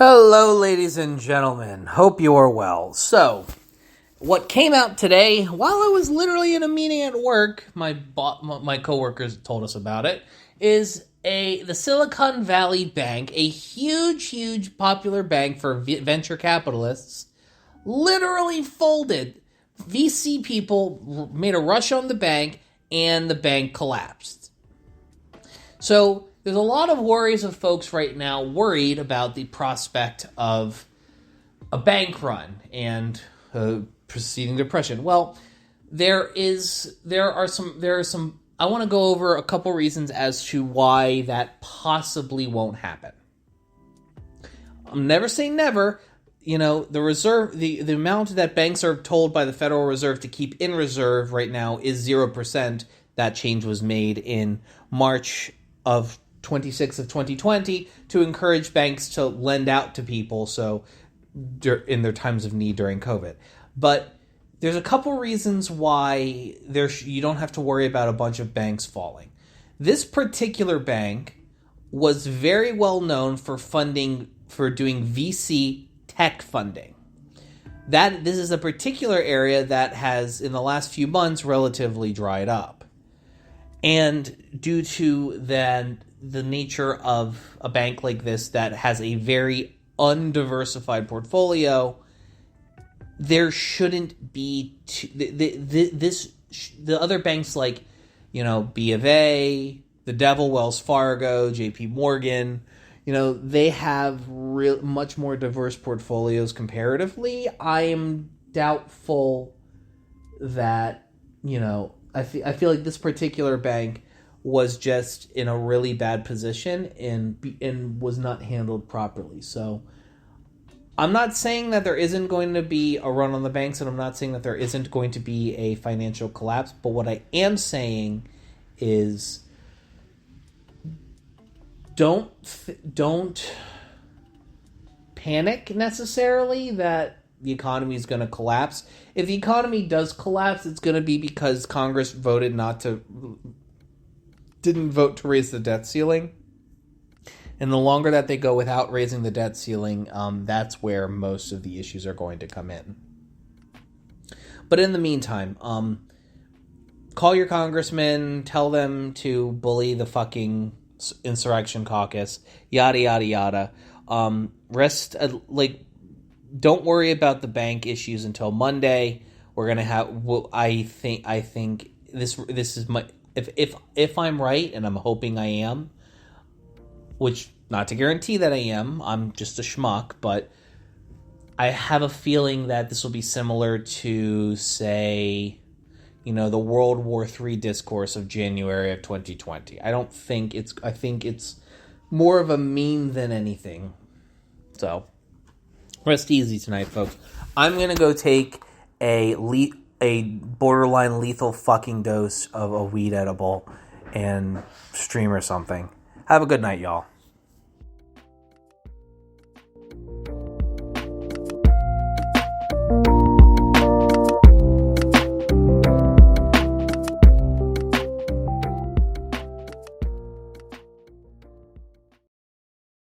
Hello, ladies and gentlemen. Hope you are well. So, what came out today, while I was literally in a meeting at work, my coworkers told us about it, is the Silicon Valley Bank, a huge popular bank for venture capitalists, literally folded. VC people made a rush on the bank, and the bank collapsed. So, there's a lot of worries of folks right now worried about the prospect of a bank run and preceding depression. Well, there are some. I want to go over a couple reasons as to why that possibly won't happen. I'm never saying never. You know, the reserve, the amount that banks are told by the Federal Reserve to keep in reserve right now is 0%. That change was made in March of 26th of 2020 to encourage banks to lend out to people in their times of need during COVID. But there's a couple reasons why you don't have to worry about a bunch of banks falling. This particular bank was very well known for doing VC tech funding. This is a particular area that has, in the last few months, relatively dried up. And due to the nature of a bank like this that has a very undiversified portfolio, there shouldn't be the other banks like, B of A, the Devil, Wells Fargo, JP Morgan, they have much more diverse portfolios comparatively. I am doubtful that, I feel like this particular bank was just in a really bad position and was not handled properly. So I'm not saying that there isn't going to be a run on the banks, and I'm not saying that there isn't going to be a financial collapse. But what I am saying is don't panic necessarily that the economy is going to collapse. If the economy does collapse, it's going to be because Congress didn't vote to raise the debt ceiling. And the longer that they go without raising the debt ceiling, that's where most of the issues are going to come in. But in the meantime, call your congressman, tell them to bully the fucking insurrection caucus, yada, yada, yada. Don't worry about the bank issues until Monday. We're going to have, I think this is my, if I'm right, and I'm hoping I am, which not to guarantee that I am, I'm just a schmuck, but I have a feeling that this will be similar to, say, the World War III discourse of January of 2020. I think it's more of a meme than anything. So, rest easy tonight, folks. I'm going to go take a borderline lethal fucking dose of a weed edible and stream or something. Have a good night, y'all.